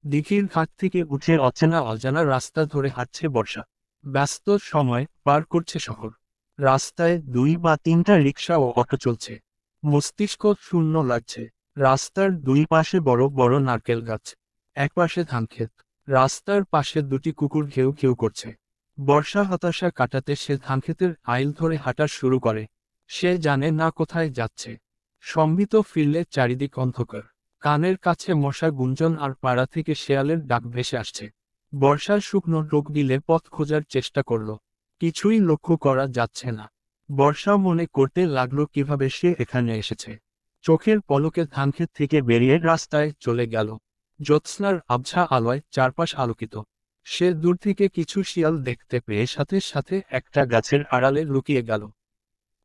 দিঘির ঘাট থেকে উঠে অচেনা অজানা রাস্তা ধরে হাঁটছে বর্ষা। ব্যস্ত সময় পার করছে শহর। রাস্তায় দুই বা তিনটা রিক্সা ও অটো চলছে। মস্তিষ্ক শূন্য লাগছে। রাস্তার দুই পাশে বড় বড় নারকেল গাছ। একপাশে ধানক্ষেত। রাস্তার পাশে দুটি কুকুর ঘেউ ঘেউ করছে। বর্ষা হতাশা কাটাতে সে ধানক্ষেতের আইল ধরে হাঁটা শুরু করে। সে জানে না কোথায় যাচ্ছে। সম্বিত ফিরলে চারিদিক অন্ধকার। কানের কাছে মশা গুঞ্জন আর পাড়া থেকে শেয়ালের ডাক ভেসে আসছে। বর্ষার শুকনো রোগ দিলে পথ খোঁজার চেষ্টা করল। কিছুই লক্ষ্য করা যাচ্ছে না। বর্ষা মনে করতে লাগলো কিভাবে সে এখানে এসেছে। চোখের পলকে ধানক্ষেত থেকে বেরিয়ে রাস্তায় চলে গেল। জ্যোৎস্নার আবছা আলোয় চারপাশ আলোকিত। সে দূর থেকে কিছু শিয়াল দেখতে পেয়ে সাথে সাথে একটা গাছের আড়ালে লুকিয়ে গেল।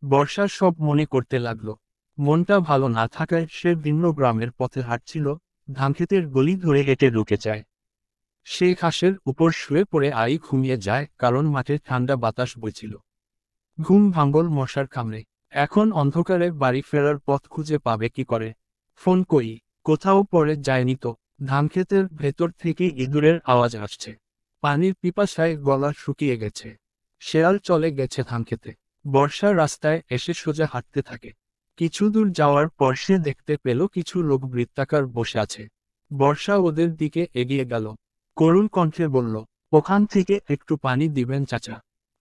বর্ষা সব মনে করতে লাগলো। মনটা ভালো না থাকায় সে ভিন্ন গ্রামের পথে হাঁটছিল। ধানক্ষেতের গলি ধরে হেঁটে ঢুকে যায়। সে ঘাসের উপর শুয়ে পড়ে ঘুমিয়ে যায়, কারণ মাঠে ঠান্ডা বাতাস বইছিল। ঘুম ভাঙল মশার কামড়ে। এখন অন্ধকারে বাড়ি ফেরার পথ খুঁজে পাবে কি করে? ফোন কই? কোথাও পড়ে যায়নি তো? ধানক্ষেতের ভেতর থেকে ইঁদুরের আওয়াজ আসছে। পানির পিপাসায় গলা শুকিয়ে গেছে। শেয়াল চলে গেছে ধানক্ষেতে। বর্ষা রাস্তায় এসে সোজা হাঁটতে থাকে। কিছু দূর যাওয়ার পর সে দেখতে পেল কিছু লোক বৃত্তাকার বসে আছে। বর্ষা ওদের দিকে এগিয়ে গেল। করুণ কণ্ঠে বলল, ওখান থেকে একটু পানি দিবেন চাচা?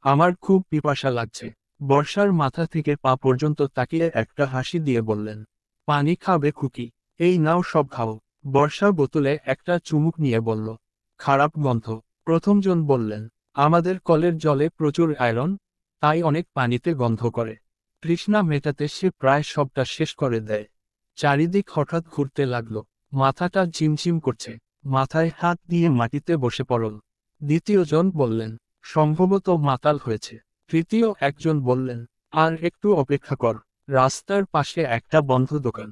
আমার খুব পিপাসা লাগছে। বর্ষার মাথা থেকে পা পর্যন্ত তাকিয়ে একটা হাসি দিয়ে বললেন, পানি খাবে খুকি? এই নাও সব খাও। বর্ষা বোতলে একটা চুমুক নিয়ে বলল, খারাপ গন্ধ। প্রথমজন বললেন, আমাদের কলের জলে প্রচুর আয়রন, তাই অনেক পানিতে গন্ধ করে। তৃষ্ণা মেটাতে সে প্রায় সবটা শেষ করে দেয়। চারিদিক হঠাৎ ঘুরতে লাগলো। মাথাটা ঝিমঝিম করছে। মাথায় হাত দিয়ে মাটিতে বসে পড়ল। দ্বিতীয়জন বললেন, সম্ভবত মাতাল হয়েছে। তৃতীয় একজন বললেন, আর একটু অপেক্ষা কর। রাস্তার পাশে একটা বন্ধ দোকান।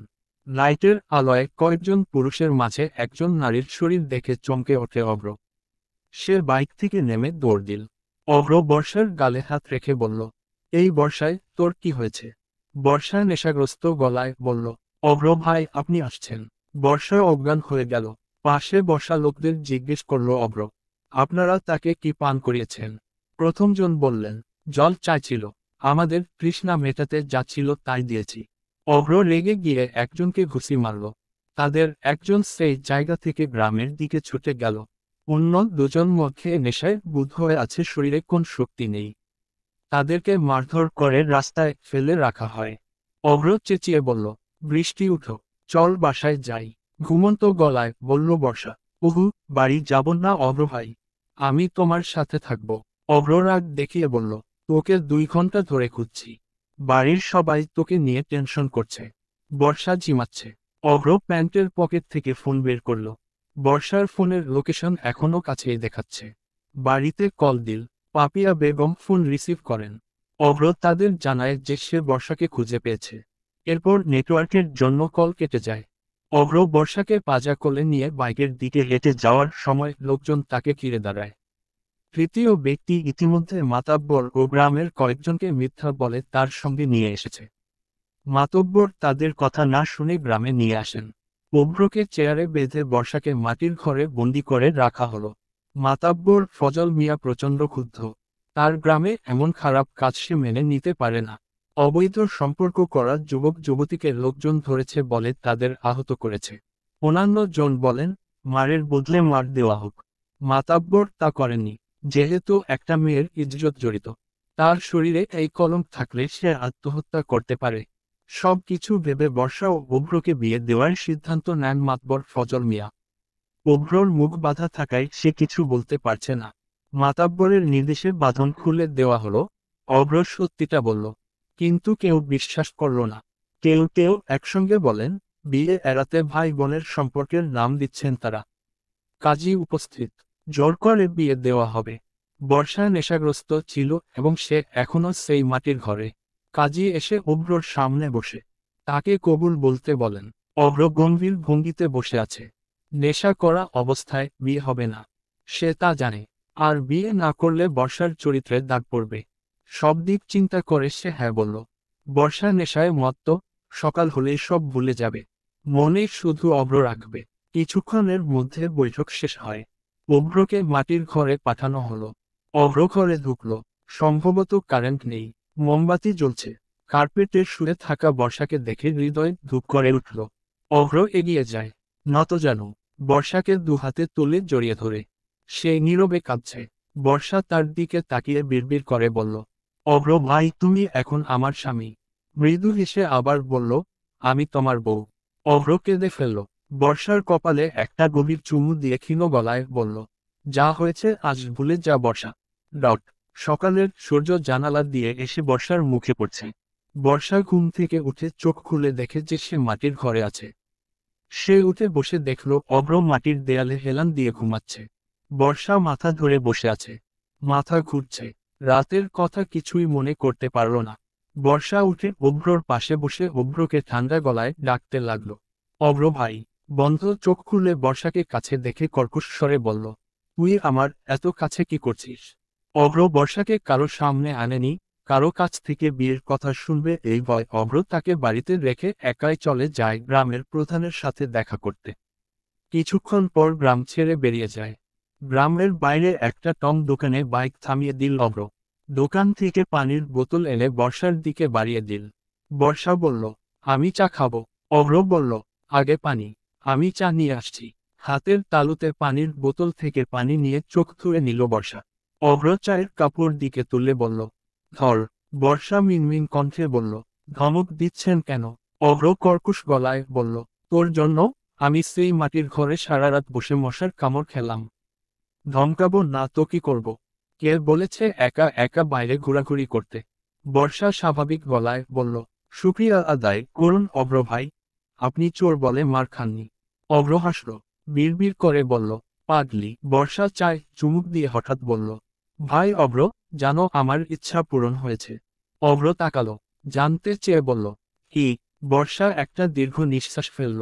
লাইটের আলোয় কয়েকজন পুরুষের মাঝে একজন নারীর শরীর দেখে চমকে ওঠে অভ্র। সে বাইক থেকে নেমে দৌড় দিল। অভ্র বর্ষার গালে হাত রেখে বলল, এই বর্ষায় তোর কি হয়েছে? বর্ষা নেশাগ্রস্ত গলায় বলল, অভ্র ভাই আপনি আসছেন। বর্ষা অজ্ঞান হয়ে গেল। পাশে বসা লোকদের জিজ্ঞেস করল অভ্র, আপনারা তাকে কি পান করিয়েছেন? প্রথমজন বললেন, জল চাইছিল, আমাদের তৃষ্ণা মেটাতে যাচ্ছিল তাই দিয়েছি। অভ্র রেগে গিয়ে একজনকে ঘুষি মারল। তাদের একজন সেই জায়গা থেকে গ্রামের দিকে ছুটে গেল। অন্য দুজন মধ্যে নেশায় বুঁদ হয়ে আছে, শরীরে কোন শক্তি নেই। তাদেরকে মারধর করে রাস্তায় ফেলে রাখা হয়। অভ্র চেঁচিয়ে বলল, বৃষ্টি উঠো, চল বাসায় যাই। ঘুমন্ত গলায় বলল বর্ষা, উহু, বাড়ি যাব না অভ্র ভাই। আমি তোমার সাথে থাকব। অভ্র রাগ দেখিয়ে বলল, তোকে 2 ঘন্টা ধরে খুঁজছি। বাড়ির সবাই তোকে নিয়ে টেনশন করছে। বর্ষা ঝিমাচ্ছে। অভ্র প্যান্টের পকেট থেকে ফোন বের করল। বর্ষার ফোনের লোকেশন এখনও কাছেই দেখাচ্ছে। বাড়িতে কল দিল। পাপিয়া বেগম ফোন রিসিভ করেন। অভ্র তাদের জানায় যে সে বর্ষাকে খুঁজে পেয়েছে। এরপর নেটওয়ার্কের জন্য কল কেটে যায়। অভ্র বর্ষাকে পাজা কোলে নিয়ে বাইকের দিকে হেঁটে যাওয়ার সময় লোকজন তাকে ঘিরে দাঁড়ায়। তৃতীয় ব্যক্তি ইতিমধ্যে মাতাব্বর ও গ্রামের কয়েকজনকে মিথ্যা বলে তার সঙ্গে নিয়ে এসেছে। মাতব্বর তাদের কথা না শুনে গ্রামে নিয়ে আসেন। অভ্রকে চেয়ারে বেঁধে বর্ষাকে মাটির ঘরে বন্দি করে রাখা হলো। মাতাব্বর ফজল মিয়া প্রচণ্ড ক্ষুব্ধ। তার গ্রামে এমন খারাপ কাজ সে মেনে নিতে পারে না। অবৈধ সম্পর্ক করা যুবক যুবতীকে লোকজন ধরেছে বলে তাদের আহত করেছে। অন্যান্য জন বলেন, মারের বদলে মার দেওয়া হোক। মাতাব্বর তা করেননি। যেহেতু একটা মেয়ের ইজ্জত জড়িত, তার শরীরে এই কলঙ্ক থাকলে সে আত্মহত্যা করতে পারে। সব কিছু ভেবে বর্ষা ও অভ্রকে বিয়ে দেওয়ার সিদ্ধান্ত নেন মাতবর ফজল মিয়া। অভ্রর মুখ বাঁধা থাকায় সে কিছু বলতে পারছে না। মাতাব্বরের নির্দেশে বাঁধন খুলে দেওয়া হলো। অভ্র সত্যিটা বলল, কিন্তু কেউ বিশ্বাস করল না। কেউ কেউ একসঙ্গে বলেন, বিয়ে এড়াতে ভাই বোনের সম্পর্কের নাম দিচ্ছেন তারা। কাজী উপস্থিত। জোর করে বিয়ে দেওয়া হবে। বর্ষা নেশাগ্রস্ত ছিল এবং সে এখনো সেই মাটির ঘরে। কাজী এসে অভ্রর সামনে বসে তাকে কবুল বলতে বলেন। অভ্র গম্ভীর ভঙ্গিতে বসে আছে। নেশা করা অবস্থায় বিয়ে হবে না, সে তা জানে। আর বিয়ে না করলে বর্ষার চরিত্রে দাগ পড়বে। সব দিক চিন্তা করে সে হ্যাঁ বলল। বর্ষা নেশায় মত্ত, সকাল হলেই সব ভুলে যাবে। মনে শুধু অভ্র রাখবে। কিছুক্ষণের মধ্যে বৈঠক শেষ হয়। অভ্রকে মাটির ঘরে পাঠানো হলো। অভ্র ঘরে ঢুকলো। সম্ভবত কারেন্ট নেই, মোমবাতি জ্বলছে। কার্পেটে শুয়ে থাকা বর্ষাকে দেখে হৃদয় ধূপ করে উঠল। অভ্র এগিয়ে যায়, নত যেন। বর্ষাকে দুহাতে তুলে জড়িয়ে ধরে। সে নীরবে কাঁদছে। বর্ষা তার দিকে তাকিয়ে বিড়বিড় করে বলল, অভ্র ভাই, তুমি এখন আমার স্বামী। মৃদু হেসে আবার বলল, আমি তোমার বউ। অভ্র কেঁদে ফেলল। বর্ষার কপালে একটা গভীর চুমু দিয়ে ক্ষীণ গলায় বলল, যা হয়েছে আজ ভুলে যা বর্ষা। ডট। সকালের সূর্য জানালা দিয়ে এসে বর্ষার মুখে পড়ছে। বর্ষা ঘুম থেকে উঠে চোখ খুলে দেখে যে সে মাটির ঘরে আছে। সে উঠে বসে দেখল অভ্র মাটির দেয়ালে হেলান দিয়ে ঘুমাচ্ছে। বর্ষা মাথা ধরে বসে আছে। মাথা ঘুরছে। রাতের কথা কিছুই মনে করতে পারল না। বর্ষা উঠে অভ্রর পাশে বসে অভ্রকে ঠান্ডা গলায় ডাকতে লাগলো, অভ্র ভাই। বন্ধ চোখ খুলে বর্ষাকে কাছে দেখে কর্কশ স্বরে বলল, তুই আমার এত কাছে কি করছিস? অভ্র বর্ষাকে কারো সামনে আনেনি, কারো কাছ থেকে বিয়ের কথা শুনবে এই ভয়। অভ্র তাকে বাড়িতে রেখে একাই চলে যায় গ্রামের প্রধানের সাথে দেখা করতে। কিছুক্ষণ পর গ্রাম ছেড়ে বেরিয়ে যায়। গ্রামের বাইরে একটা টং দোকানে বাইক থামিয়ে দিল অভ্র। দোকান থেকে পানির বোতল এনে বর্ষার দিকে বাড়িয়ে দিল। বর্ষা বলল, আমি চা খাবো। অভ্র বলল, আগে পানি। আমি চা নিয়ে আসছি। হাতের তালুতে পানির বোতল থেকে পানি নিয়ে চোখ ধুয়ে নিল বর্ষা। অভ্র চায়ের কাপড় দিকে তুলে বলল, ধর। বর্ষা মিনমিন কণ্ঠে বলল, ধমক দিচ্ছেন কেন? অভ্র কর্কশ গলায় বলল, তোর জন্য। আমি সেই মাটির ঘরে সারা রাত বসে মশার কামড় খেলাম। ধমকাবো না তো কি করব? কে বলেছে একা একা বাইরে ঘোরাঘুরি করতে? বর্ষা স্বাভাবিক গলায় বলল, শুকরিয়া আদায় করুন অভ্র ভাই। আপনি চোর বলে মার খাননি। অভ্র হাসল। বিড়বিড় করে বলল, পাগলি। বর্ষা চায় চুমুক দিয়ে হঠাৎ বলল, ভাই অভ্র, জানো আমার ইচ্ছা পূরণ হয়েছে। অভ্র তাকালো। জানতে চেয়ে বলল, কি? বর্ষা একটা দীর্ঘ নিঃশ্বাস ফেলল।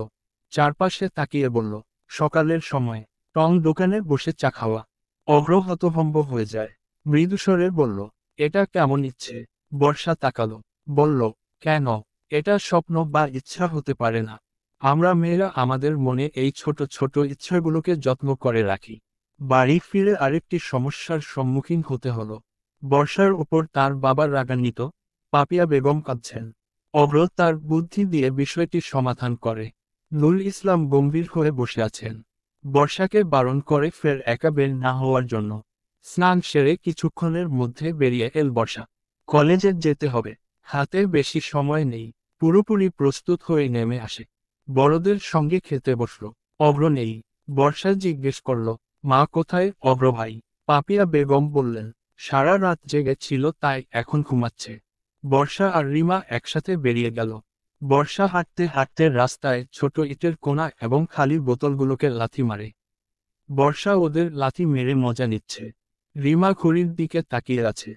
চারপাশে তাকিয়ে বলল, সকালের সময় টং দোকানে বসে চা খাওয়া। অভ্র হতভম্ব হয়ে যায়। মৃদুস্বরে বলল, এটা কেমন ইচ্ছে? বর্ষা তাকালো। বলল, কেন? এটা স্বপ্ন বা ইচ্ছা হতে পারে না। আমরা মেয়েরা আমাদের মনে এই ছোট ছোট ইচ্ছাগুলোকে যত্ন করে রাখি। বাড়ি ফিরে আরেকটি সমস্যার সম্মুখীন হতে হলো। বর্ষার উপর তার বাবার রাগান্বিত। পাপিয়া বেগম কাঁদছেন। অভ্র তার বুদ্ধি দিয়ে বিষয়টি সমাধান করে। নুরুল ইসলাম গম্ভীর হয়ে বসে আছেন। বর্ষাকে বারণ করে ফের একা বের না হওয়ার জন্য। স্নান সেরে কিছুক্ষণের মধ্যে বেরিয়ে এল বর্ষা। কলেজে যেতে হবে। হাতে বেশি সময় নেই। পুরোপুরি প্রস্তুত হয়ে নেমে আসে। বড়দের সঙ্গে খেতে বসল। অভ্র নেই। বর্ষা জিজ্ঞেস করল, মা কোথায়? অভ্র ভাই। পাপিয়া বেগম বললেন, সারা রাত জেগে ছিল তাই এখন ঘুমাচ্ছে। বর্ষা আর রিমা একসাথে বেরিয়ে গেল। বর্ষা হাঁটতে হাঁটতে রাস্তায় ছোট ইটের কোণা এবং খালি বোতলগুলোকে লাথি মারে। বর্ষা ওদের লাথি মেরে মজা নিচ্ছে। রিমা ঘড়ির দিকে তাকিয়ে আছে।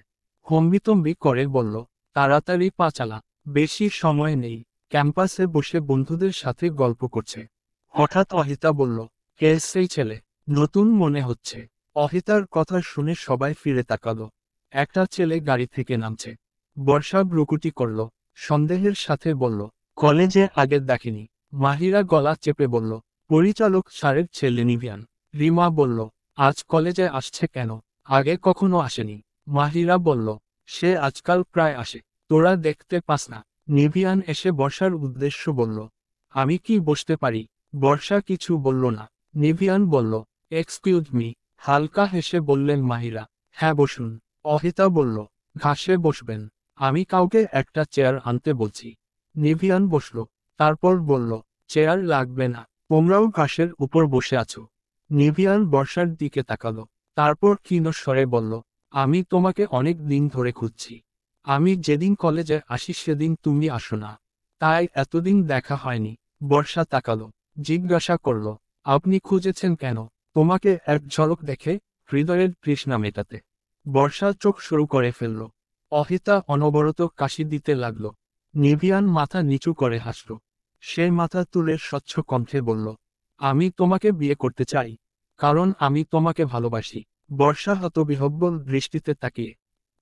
হম্বিতম্বি করে বলল, তাড়াতাড়ি পা চালা। বেশি সময় নেই। ক্যাম্পাসে বসে বন্ধুদের সাথে গল্প করছে। হঠাৎ অহিতা বলল, কে সেই ছেলে? নতুন মনে হচ্ছে। অহিতার কথা শুনে সবাই ফিরে তাকালো। একটা ছেলে গাড়ি থেকে নামছে। বর্ষা ভ্রুকুটি করল। সন্দেহের সাথে বলল, কলেজে আগে দেখিনি। মাহিরা গলা চেপে বলল, পরিচালক স্যারের ছেলে নিভিয়ান। রিমা বলল, আজ কলেজে আসছে কেন? আগে কখনো আসেনি। মাহিরা বলল, সে আজকাল প্রায় আসে। তোরা দেখতে পাস না? নিভিয়ান এসে বর্ষার উদ্দেশ্য বলল, আমি কি বসতে পারি? বর্ষা কিছু বলল না। নিভিয়ান বলল, এক্সকিউজ মি। হালকা হেসে বললেন মাহিরা, হ্যাঁ বসুন। অহিতা বলল, ঘাসে বসবেন? আমি কাউকে একটা চেয়ার আনতে বলছি। নিভিয়ান বসল। তারপর বলল, চেয়ার লাগবে না, তোমরাও ঘাসের উপর বসে আছো। নিভিয়ান বর্ষার দিকে তাকালো। তারপর ক্ষীণ স্বরে বলল, আমি তোমাকে অনেক দিন ধরে খুঁজছি। আমি যেদিন কলেজে আসি সেদিন তুমি আসো না, তাই এতদিন দেখা হয়নি। বর্ষা তাকালো। জিজ্ঞাসা করল, আপনি খুঁজেছেন কেন? তোমাকে এক ঝলক দেখে হৃদয়ের তৃষ্ণা মেটাতে। বর্ষা চোখ শুরু করে ফেলল। অহিতা অনবরত কাশি দিতে লাগল। নিভিয়ান মাথা নিচু করে হাসল। সে মাথা তুলে স্বচ্ছ কণ্ঠে বলল, আমি তোমাকে বিয়ে করতে চাই। কারণ আমি তোমাকে ভালোবাসি। বর্ষা হতবিহ্বল দৃষ্টিতে তাকিয়ে।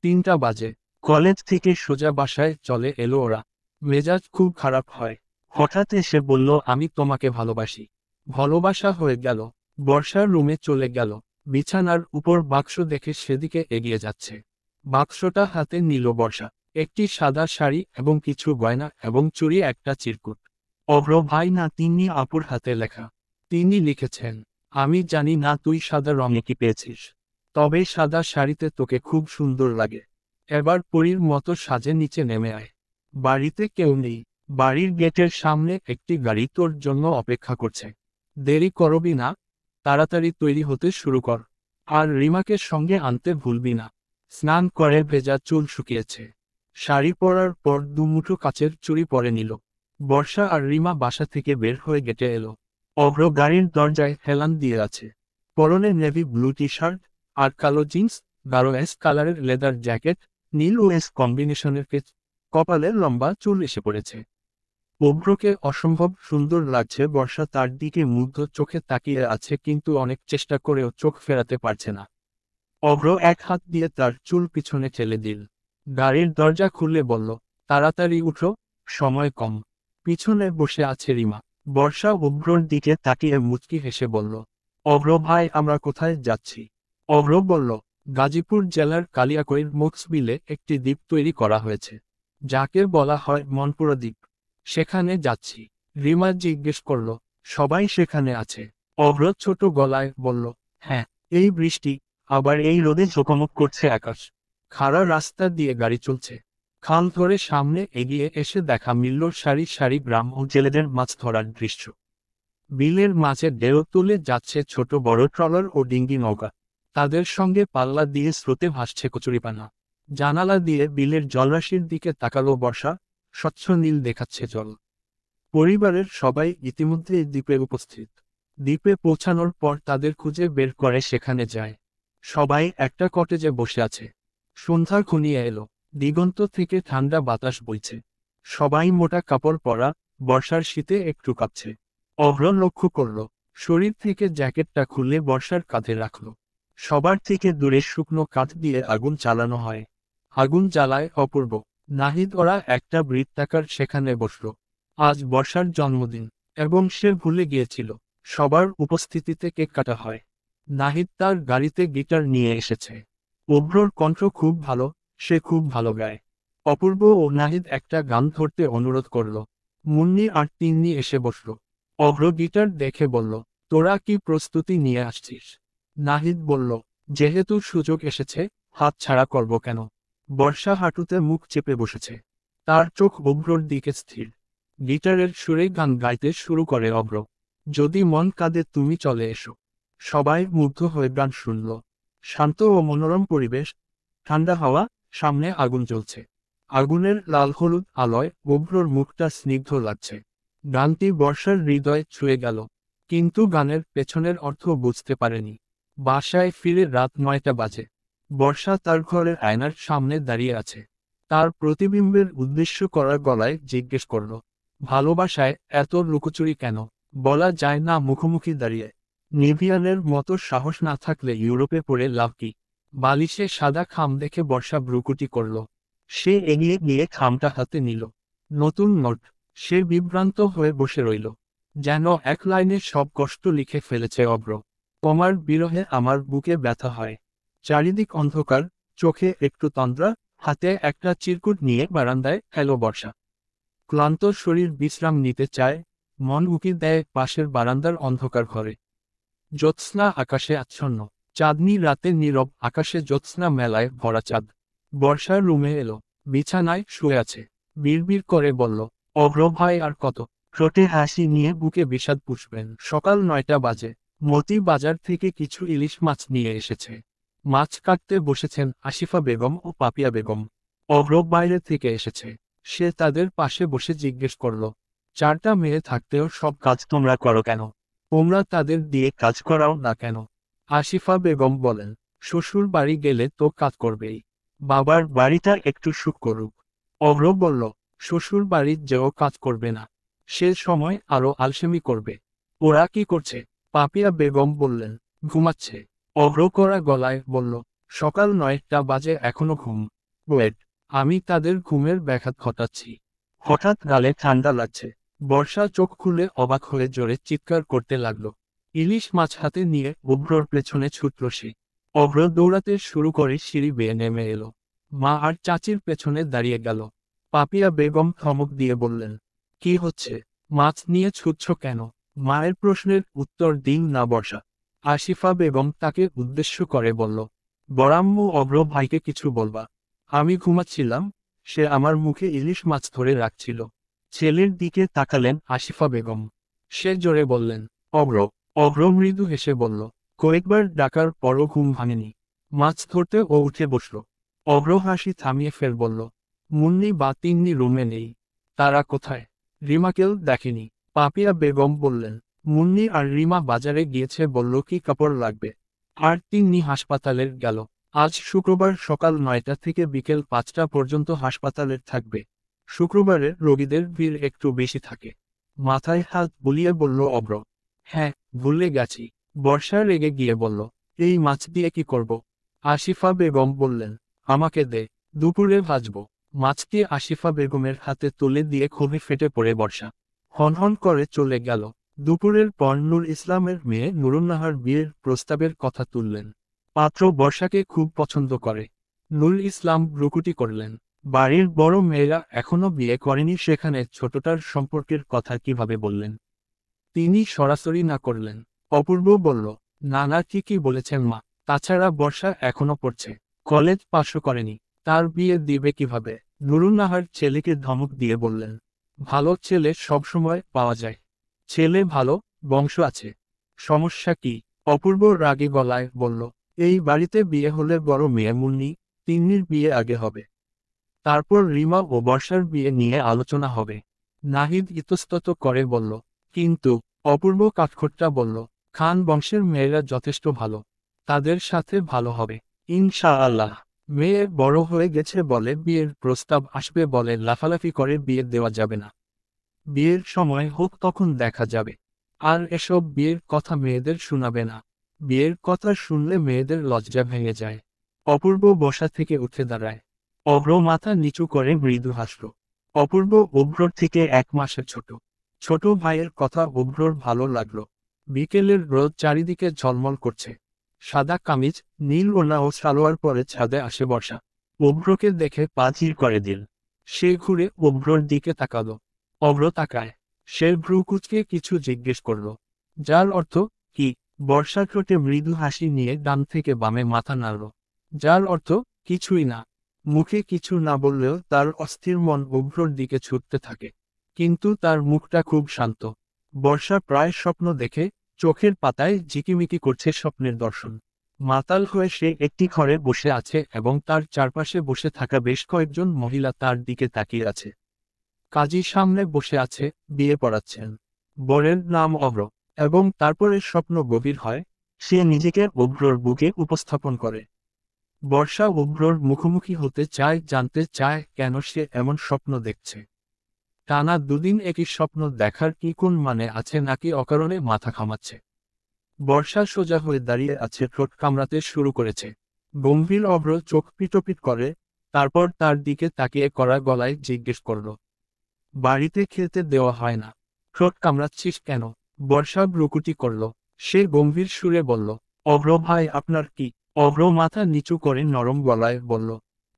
3টা বাজে। কলেজ থেকে সোজা বাসায় চলে এলো ওরা। মেজাজ খুব খারাপ হয়। হঠাৎ এসে বলল, আমি তোমাকে ভালোবাসি। ভালোবাসা হয়ে গেল। বর্ষার রুমে চলে গেল। বিছানার উপর বাক্স দেখে সেদিকে এগিয়ে যাচ্ছে। বাক্সটা হাতে নিল বর্ষা। একটি সাদা শাড়ি এবং কিছু গয়না এবং চুড়ি, একটা চিরকুট। অভ্র ভাই না, তিনি আপুর হাতে লেখা। তিনি লিখেছেন, আমি জানি না তুই সাদা রঙে কি পেয়েছিস, তবে সাদা শাড়িতে তোকে খুব সুন্দর লাগে। এবার পরীর মতো সাজে নিচে নেমে আয়। বাড়িতে কেউ নেই। বাড়ির গেটের সামনে একটি গাড়ি তোর জন্য অপেক্ষা করছে। দেরি করবি না, তাড়াতাড়ি তৈরি হতে শুরু কর। আর রিমাকে সঙ্গে আনতে ভুলবি না। স্নান করে ভেজা চুল শুকিয়েছে। শাড়ি পরার পর দুমুঠো কাচের চুড়ি পরে নিল। বর্ষা আর রিমা বাসা থেকে বের হয়ে গেটে এলো। অভ্র গাড়ির দরজায় হেলান দিয়ে আছে। পরনে নেভি ব্লু টি শার্ট আর কালো জিন্স, গাঢ় এস কালারের লেদার জ্যাকেট, নীল ও এস কম্বিনেশনের কেচ, কপালে লম্বা চুল এসে পড়েছে। অভ্রকে অসম্ভব সুন্দর লাগছে। বর্ষা তার দিকে মুগ্ধ চোখে তাকিয়ে আছে, কিন্তু অনেক চেষ্টা করেও চোখ ফেরাতে পারছে না। অভ্র এক হাত দিয়ে তার চুল পিছনে ঠেলে দিল। গাড়ির দরজা খুলে বলল, তাড়াতাড়ি উঠো, সময় কম। পিছনে বসে আছে রিমা। বর্ষা অভ্রর দিকে তাকিয়ে মুচকি হেসে বলল, অভ্র ভাই, আমরা কোথায় যাচ্ছি? অভ্র বলল, গাজীপুর জেলার কালিয়াকৈর মোক্সবিলে একটি দ্বীপ তৈরি করা হয়েছে, যাকে বলা হয় মনপুরা দ্বীপ। সেখানে যাচ্ছি। রিমা জিজ্ঞেস করল, সবাই সেখানে আছে? অভ্র ছোট গলায় বলল, হ্যাঁ। এই বৃষ্টি, আবার এই রোদে ঝোঁকমুখ করছে আকাশ। খাড়া রাস্তা দিয়ে গাড়ি চলছে। খাল ধরে সামনে এগিয়ে এসে দেখা মিলল সারি সারি গ্রাম ও জেলেদের মাছ ধরার দৃশ্য। বিলের মাঝে ঢেউ তুলে যাচ্ছে ছোট বড় ট্রলার ও ডিঙ্গি নৌকা। তাদের সঙ্গে পাল্লা দিয়ে স্রোতে ভাসছে কচুরিপানা। জানালা দিয়ে বিলের জলরাশির দিকে তাকালো বর্ষা। স্বচ্ছ নীল দেখাচ্ছে জল। পরিবারের সবাই ইতিমধ্যে দ্বীপে উপস্থিত। দ্বীপে পৌঁছানোর পর তাদের খুঁজে বের করে সেখানে যায়। সবাই একটা কটেজে বসে আছে। সন্ধ্যা ঘনিয়ে এলো। দিগন্ত থেকে ঠান্ডা বাতাস বইছে। সবাই মোটা কাপড় পরা। বর্ষার শীতে একটু কাঁপছে। অভ্র লক্ষ্য করল, শরীর থেকে জ্যাকেটটা খুলে বর্ষার কাঁধে রাখল। সবার থেকে দূরে শুকনো কাঠ দিয়ে আগুন চালানো হয়। আগুন জ্বালায় অপূর্ব। নাহিদ ওরা একটা বৃত্তাকার সেখানে বসল। আজ বর্ষার জন্মদিন, এবং সে ভুলে গিয়েছিল সবার উপস্থিতিতে কেক কাটা হয়। নাহিদ তার গাড়িতে গিটার নিয়ে এসেছে। অভ্রর কণ্ঠ খুব ভালো, সে খুব ভালো গায়। অপূর্ব ও নাহিদ একটা গান ধরতে অনুরোধ করল। মুন্নি আর তিন্নি এসে বসল। অভ্র গিটার দেখে বলল, তোরা কি প্রস্তুতি নিয়ে আসছিস? নাহিদ বলল, যেহেতু সুযোগ এসেছে, হাত ছাড়া করব কেন? বর্ষা হাঁটুতে মুখ চেপে বসেছে। তার চোখ অভ্রর দিকে স্থির। গিটারের সুরে গান গাইতে শুরু করে অভ্র। যদি মন কাঁদে তুমি চলে এসো। সবাই মুগ্ধ হয়ে গান শুনল। শান্ত ও মনোরম পরিবেশ। ঠান্ডা হাওয়া, সামনে আগুন জ্বলছে। আগুনের লাল হলুদ আলোয় অভ্রর মুখটা স্নিগ্ধ লাগছে। গানটি বর্ষার হৃদয় ছুঁয়ে গেল, কিন্তু গানের পেছনের অর্থ বুঝতে পারেনি। বাসায় ফিরে রাত 9টা বাজে। বর্ষা তার ঘরের আয়নার সামনে দাঁড়িয়ে আছে। তার প্রতিবিম্বের উদ্দেশ্য করা গলায় জিজ্ঞেস করল, ভালোবাসায় এত লুকোচুরি কেন? বলা যায় না মুখোমুখি দাঁড়িয়ে? নিভিয়ানের মতো সাহস না থাকলে ইউরোপে পড়ে লাভ কি? বালিশে সাদা খাম দেখে বর্ষা ভ্রুকুটি করল। সে এগিয়ে গিয়ে খামটা হাতে নিল। নতুন নোট। সে বিভ্রান্ত হয়ে বসে রইল। যেন এক লাইনে সব কষ্ট লিখে ফেলেছে অভ্র। তোমার বিরহে আমার বুকে ব্যথা হয়। চারিদিক অন্ধকার, চোখে একটু তন্দ্রা, হাতে একটা চিরকুট নিয়ে বারান্দায় এলো বর্ষা। ক্লান্ত শরীর বিশ্রাম নিতে চায়। মন উকি দেয় পাশের বারান্দার অন্ধকার ঘরে। জ্যোৎস্না আকাশে আচ্ছন্ন। চাঁদনি রাতে নীরব আকাশে জ্যোৎস্না মেলায় ভরা চাঁদ। বর্ষার রুমে এলো। বিছানায় শুয়ে আছে। বিড়বিড় করে বলল, অভ্র ভাই আর কত? ঠোঁটে হাসি নিয়ে বুকে বিষাদ পুষবেন। সকাল 9টা বাজে। মতি বাজার থেকে কিছু ইলিশ মাছ নিয়ে এসেছে। মাছ কাটতে বসেছেন আসিফা বেগম ও পাপিয়া বেগম। অভ্র বাইরে থেকে এসেছে। সে তাদের পাশে বসে জিজ্ঞেস করল, 4টা মেয়ে থাকতেও সব কাজ তোমরা করো কেন? তোমরা তাদের দিয়ে কাজ করাও না কেন? আসিফা বেগম বলেন, শ্বশুর বাড়ি গেলে তো কাজ করবেই। বাবার বাড়িটা একটু সুখ করুক। অভ্র বলল, শ্বশুর বাড়ির যেও কাজ করবে না। সে সময় আরো আলসেমি করবে। ওরা কি করছে? পাপিয়া বেগম বললেন, ঘুমাচ্ছে। অভ্র করা গলায় বলল, সকাল 9টা বাজে এখনো ঘুম? ওয়েট, আমি তাদের ঘুমের ব্যাঘাত ঘটাচ্ছি। হঠাৎ গালে ঠান্ডা লাগছে। বর্ষা চোখ খুলে অবাক হয়ে জোরে চিৎকার করতে লাগলো। ইলিশ মাছ হাতে নিয়ে অভ্রর পেছনে ছুটল সে। অভ্র দৌড়াতে শুরু করে সিঁড়ি বেয়ে নেমে এলো। মা আর চাচির পেছনে দাঁড়িয়ে গেল। পাপিয়া বেগম ধমক দিয়ে বললেন, কি হচ্ছে? মাছ নিয়ে ছুটছ কেন? মায়ের প্রশ্নের উত্তর দিন না বর্ষা। আসিফা বেগম তাকে উদ্দেশ্য করে বলল, বড়াম্মু অভ্র ভাইকে কিছু বলবা। আমি ঘুমাচ্ছিলাম, সে আমার মুখে ইলিশ মাছ ধরে রাখছিল। ছেলের দিকে তাকালেন আসিফা বেগম। সে জোরে বললেন, অভ্র। অভ্র মৃদু হেসে বলল, কয়েকবার ডাকার পরও ঘুম ভাঙেনি। মাছ ধরতে ও উঠে বসল। অভ্র হাসি থামিয়ে ফের বলল, মুন্নি বা তিন্নি রুমে নেই। তারা কোথায়? রিমাকেও দেখেনি। পাপিয়া বেগম বললেন, মুন্নি আর রিমা বাজারে গিয়েছে বলল কি কাপড় লাগবে। আর তিন্নি হাসপাতালের গেল। আজ শুক্রবার সকাল 9টা থেকে বিকেল 5টা পর্যন্ত হাসপাতালের থাকবে। শুক্রবারে রোগীদের ভিড় একটু বেশি থাকে। মাথায় হাত বুলিয়ে বলল অভ্র। হ্যাঁ, ভুলে গেছি। বর্ষা রেগে গিয়ে বলল, এই মাছ দিয়ে কি করব? আসিফা বেগম বললেন, আমাকে দে, দুপুরে ভাজব। মাছটি আসিফা বেগমের হাতে তুলে দিয়ে ক্ষোভে ফেটে পড়ে বর্ষা হনহন করে চলে গেল। দুপুরের পর নূর ইসলামের মেয়ে নুরুন্নাহার বিয়ের প্রস্তাবের কথা তুললেন। পাত্র বর্ষাকে খুব পছন্দ করে। নূর ইসলাম ভ্রুকুটি করলেন, বাড়ির বড় মেয়েরা এখনো বিয়ে করেনি, সেখানে ছোটটার সম্পর্কের কথা কিভাবে বললেন? তিনি সরাসরি না করলেন। অপূর্ব বলল, না না, ঠিকই বলেছেন মা। তাছাড়া বর্ষা এখনো পড়ছে, কলেজ পাশও করেনি, তার বিয়ে দিবে কিভাবে? নুরুন্নাহার ছেলেকে ধমক দিয়ে বললেন, ভালো ছেলে সবসময় পাওয়া যায়। ছেলে ভালো, বংশ আছে, সমস্যা কি? অপূর্ব রাগী গলায় বলল, এই বাড়িতে বিয়ে হলে বড় মেয়ে মুন্নি, তিন্নির বিয়ে আগে হবে। তারপর রিমা ও বর্ষার বিয়ে নিয়ে আলোচনা হবে। নাহিদ ইতস্তত করে বলল, কিন্তু অপূর্ব কাঠখোট্টা বলল, খান বংশের মেয়েরা যথেষ্ট ভালো, তাদের সাথে ভালো হবে ইনশাআল্লাহ। মেয়ে বড় হয়ে গেছে বলে বিয়ের প্রস্তাব আসবে বলে লাফালাফি করে বিয়ে দেওয়া যাবে না। বিয়ের সময় হোক, তখন দেখা যাবে। আর এসব বিয়ের কথা মেয়েদের শোনাবে না। বিয়ের কথা শুনলে মেয়েদের লজ্জা ভেঙে যায়। অপূর্ব বসা থেকে উঠে দাঁড়ায়। অভ্র মাথা নিচু করে মৃদু হাসল। অপূর্ব অভ্রর থেকে 1 মাসের ছোট। ছোট ভাইয়ের কথা অভ্রর ভালো লাগলো। বিকেলের রোদ চারিদিকে ঝলমল করছে। সাদা কামিজ, নীল ওড়না ও সালোয়ার পরে ছাদে আসে বর্ষা। অভ্রকে দেখে পা চির করে দিল। সে ঘুরে অভ্রর দিকে তাকালো। অভ্র তাকায়। সে ভ্রু কুঁচকে কিছু জিজ্ঞেস করল, যার অর্থ কি? বর্ষা ঠোঁটে মৃদু হাসি নিয়ে ডান থেকে বামে মাথা নাড়ল। যার অর্থ কিছুই না। মুখে কিছু না বললেও তার অস্থির মন অভ্রর দিকে ছুটতে থাকে। কিন্তু তার মুখটা খুব শান্ত। বর্ষা প্রায় স্বপ্ন দেখে, চোখের পাতায় ঝিকিমিকি করছে স্বপ্নের দর্শন। মাতাল হয়ে সে একটি ঘরে বসে আছে এবং তার চারপাশে বসে থাকা বেশ কয়েকজন মহিলা তার দিকে তাকিয়ে আছে। কাজী সামনে বসে আছে, বিয়ে পড়াচ্ছেন। বরের নাম অভ্র। এবং তারপরে স্বপ্ন গভীর হয়। সে নিজেকে অভ্রর বুকে উপস্থাপন করে। বর্ষা অভ্রর মুখোমুখি হতে চায়, জানতে চায় কেন সে এমন স্বপ্ন দেখছে। টানা দুদিন একই স্বপ্ন দেখার কি কোন মানে আছে, নাকি অকারণে মাথা ঘামাচ্ছে? বর্ষা সোজা হয়ে দাঁড়িয়ে আছে, ঠোঁট কামড়াতে শুরু করেছে। গম্ভীর অভ্র চোখ পিটোপিট করে, তারপর তার দিকে তাকিয়ে কড়া গলায় জিজ্ঞেস করল, বাড়িতে খেতে দেওয়া হয় না? ঠোঁট কামড়াচ্ছিস কেন? বর্ষা ভ্রুকুটি করল। সে গম্ভীর সুরে বলল, অভ্র ভাই আপনার কি? অভ্র মাথা নিচু করে নরম গলায় বলল,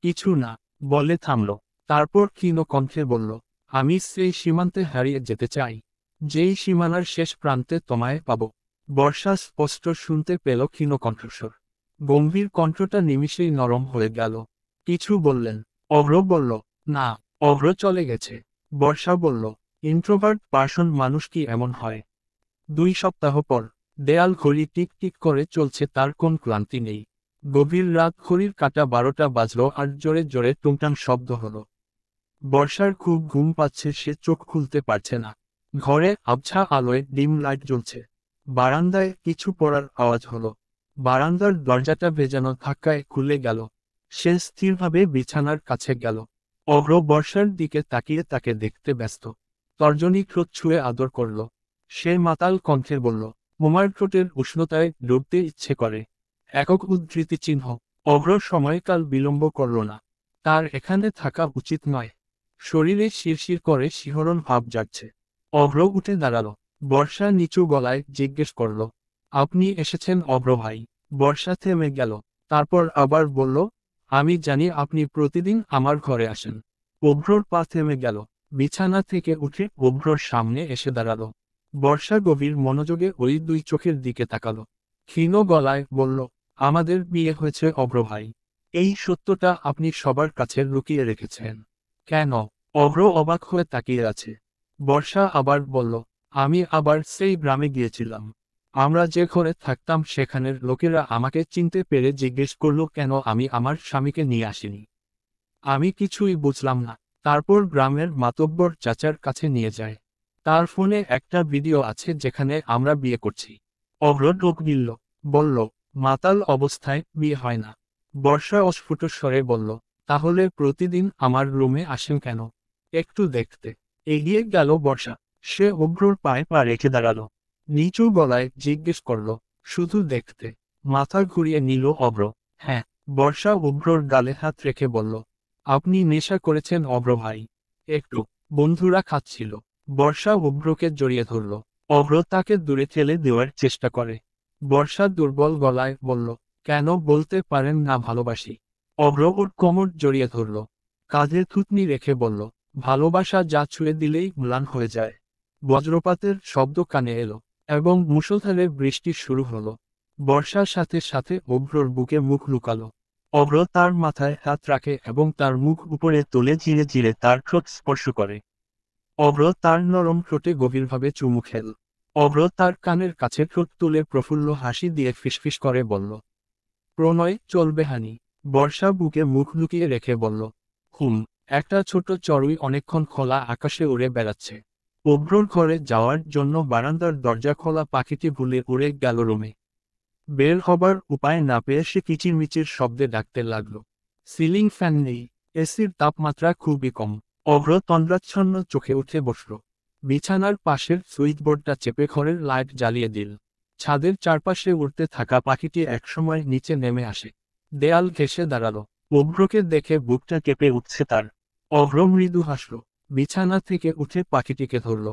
কিছু না। বলে থামল। তারপর ক্ষীণ কণ্ঠে বলল, আমি সেই সীমান্তে হারিয়ে যেতে চাই, যেই সীমানার শেষ প্রান্তে তোমায় পাব। বর্ষা স্পষ্ট শুনতে পেল ক্ষীণ কণ্ঠস্বর। গম্ভীর কণ্ঠটা নিমিষেই নরম হয়ে গেল। কিছু বললেন? অভ্র বলল, না। অভ্র চলে গেছে। বর্ষা বলল, ইন্ট্রোভার্ট পার্সন মানুষ কি এমন হয়? 2 সপ্তাহ পর। দেয়াল ঘড়ি টিক টিক করে চলছে, তার কোন ক্লান্তি নেই। গভীর রাত, ঘড়ির কাঁটা 12টা বাজলো আর জোরে জোরে টুংটাং শব্দ হলো। বর্ষার খুব ঘুম পাচ্ছে, সে চোখ খুলতে পারছে না। ঘরে আবছা আলোয় ডিম লাইট জ্বলছে। বারান্দায় কিছু পড়ার আওয়াজ হলো। বারান্দার দরজাটা ভেজানো ধাক্কায় খুলে গেল। সে স্থিরভাবে বিছানার কাছে গেল। অভ্র বর্ষার দিকে তাকিয়ে তাকে দেখতে ব্যস্ত। তর্জনী ঠোঁট ছুঁয়ে আদর করল। সে মাতাল কণ্ঠে বলল, মোমার ঠোঁটের উষ্ণতায় ডুবতে ইচ্ছে করে। একক উদ্ধৃতি চিহ্ন। অভ্র সময়কাল বিলম্ব করল না। তার এখানে থাকা উচিত নয়। শরীরে শিরশির করে শিহরণ ভাব জাগছে। অভ্র উঠে দাঁড়ালো। বর্ষা নিচু গলায় জিজ্ঞেস করল, আপনি এসেছেন অভ্র ভাই? বর্ষা থেমে গেল, তারপর আবার বলল, আমি জানি আপনি প্রতিদিন আমার ঘরে আসেন। অভ্রর পা থেমে গেল। বিছানা থেকে উঠে অভ্রর সামনে এসে দাঁড়ালো। বর্ষা গভীর মনোযোগে ওই দুই চোখের দিকে তাকালো। ক্ষীণ গলায় বলল, আমাদের বিয়ে হয়েছে অভ্র ভাই। এই সত্যটা আপনি সবার কাছে লুকিয়ে রেখেছেন কেন? অভ্র অবাক হয়ে তাকিয়ে আছে। বর্ষা আবার বলল, আমি আবার সেই গ্রামে গিয়েছিলাম। আমরা যে ঘরে থাকতাম সেখানের লোকেরা আমাকে চিনতে পেরে জিজ্ঞেস করলো কেন আমি আমার স্বামীকে নিয়ে আসিনি। আমি কিছুই বুঝলাম না। তারপর গ্রামের মাতব্বর চাচার কাছে নিয়ে যায়। তার ফোনে একটা ভিডিও আছে যেখানে আমরা বিয়ে করছি। অভ্র ঢোক গিলল, বলল, মাতাল অবস্থায় বিয়ে হয় না। বর্ষা অস্ফুট স্বরে বলল, তাহলে প্রতিদিন আমার রুমে আসেন কেন? একটু দেখতে। এগিয়ে গেল বর্ষা। সে অভ্রর পায়ে পা রেখে দাঁড়ালো। নিচু গলায় জিজ্ঞেস করল, শুধু দেখতে? মাথা ঘুরিয়ে নিল অভ্র। হ্যাঁ। বর্ষা অভ্রর গালে হাত রেখে বলল, আপনি নেশা করেছেন অভ্র ভাই। একটু। বন্ধুরা খাচ্ছিল। বর্ষা অভ্রকে জড়িয়ে ধরল। অভ্র তাকে দূরে ঠেলে দেওয়ার চেষ্টা করে। বর্ষা দুর্বল গলায় বলল, কেন বলতে পারেন না ভালোবাসি? অভ্র ওর কোমর জড়িয়ে ধরল। কাঁধে থুতনি রেখে বলল, ভালোবাসা যা ছুঁয়ে দিলেই ম্লান হয়ে যায়। বজ্রপাতের শব্দ কানে এলো, এবং মুষলধারে বৃষ্টি শুরু হলো। বর্ষার সাথে সাথে অভ্রর বুকে মুখ লুকালো। অভ্র তার মাথায় হাত রাখে এবং তার মুখ উপরে তুলে ধীরে ধীরে তার ঠোঁট স্পর্শ করে। অভ্র তার নরম ঠোঁটে গভীরভাবে চুমু খেল। অভ্র তার কানের কাছে ঠোঁট তুলে প্রফুল্ল হাসি দিয়ে ফিসফিস করে বলল, প্রণয় চলবে হানি। বর্ষা বুকে মুখ লুকিয়ে রেখে বলল, হুম। একটা ছোট চড়ুই অনেকক্ষণ খোলা আকাশে উড়ে বেড়াচ্ছে। অভ্রর ঘরে যাওয়ার জন্য বারান্দার দরজা খোলা পাখিটি ভুলে উড়ে গেল রুমে। বের হবার উপায় না পেয়ে সে কিচিরমিচির শব্দে ডাকতে লাগল। সিলিং ফ্যান নেই, এসির তাপমাত্রা খুবই কম। অভ্র তন্দ্রাচ্ছন্ন চোখে উঠে বসল। বিছানার পাশের সুইচবোর্ডটা চেপে ঘরের লাইট জ্বালিয়ে দিল। ছাদের চারপাশে উড়তে থাকা পাখিটি একসময় নিচে নেমে আসে। দেয়াল ঘেঁষে দাঁড়ালো। অভ্রকে দেখে বুকটা কেঁপে উঠছে তার। অভ্র মৃদু হাসল। বিছানা থেকে উঠে পাখিটিকে ধরল।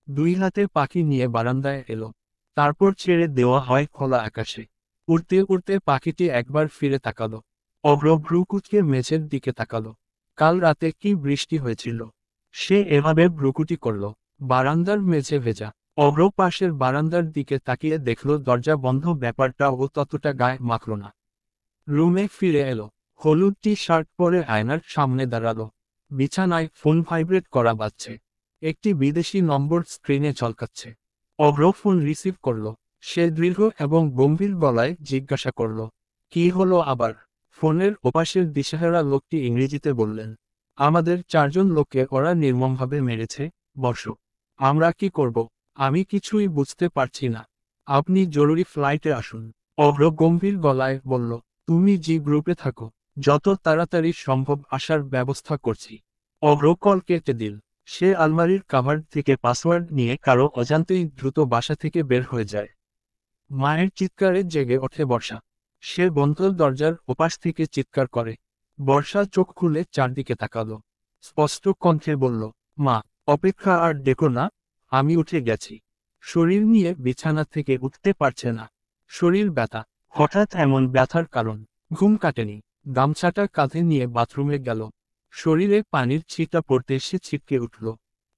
দুই হাতে পাখি নিয়ে বারান্দায় এলো। তারপর ছেড়ে দেওয়া হয় খোলা আকাশে। উড়তে উড়তে পাখিটি একবার ফিরে তাকালো। অভ্র ভ্রু কুঁচকে মেঝের দিকে তাকালো। কাল রাতে কি বৃষ্টি হয়েছিল? সে এভাবে ভ্রুকুটি করল। বারান্দার মেঝে ভেজা। অভ্র পাশের বারান্দার দিকে তাকিয়ে দেখল দরজা বন্ধ, ব্যাপারটা ও ততটা গায়ে মাখল না। রুমে ফিরে এলো। হলুদ টি শার্ট পরে আয়নার সামনে দাঁড়ালো। বিছানায় ফোন ভাইব্রেট করা বাজছে। একটি বিদেশি নম্বর স্ক্রিনে ঝলকাচ্ছে। অভ্র ফোন রিসিভ করল। সে দীর্ঘ এবং গম্ভীর গলায় জিজ্ঞাসা করল, কি হলো আবার? ফোনের ওপাশের দিশেহারা লোকটি ইংরেজিতে বললেন, আমাদের 4জন লোককে ওরা নির্মমভাবে মেরেছে, বস। আমরা কি করব? আমি কিছুই বুঝতে পারছি না। আপনি জরুরি ফ্লাইটে আসুন। অভ্র গম্ভীর গলায় বলল, তুমি জি গ্রুপে থাকো। যত তাড়াতাড়ি সম্ভব আসার ব্যবস্থা করছি। অভ্র কল কেটে দিল। সে আলমারির কাভার থেকে পাসওয়ার্ড নিয়ে কারো অজান্তেই দ্রুত বাসা থেকে বের হয়ে যায়। মায়ের চিৎকারে জেগে ওঠে বর্ষা। সে বন্ধ দরজার ওপাশ থেকে চিৎকার করে। বর্ষা চোখ খুলে চারদিকে তাকালো। স্পষ্ট কণ্ঠে বলল, মা, অপেক্ষা আর ডেকো না, আমি উঠে গেছি। শরীর নিয়ে বিছানা থেকে উঠতে পারছে না। শরীর ব্যথা। হঠাৎ এমন ব্যথার কারণ? ঘুম কাটেনি। গামছাটা কাঁধে নিয়ে বাথরুমে গেল। শরীরে পানির ছিটা পড়তে সে ছিটকে উঠল।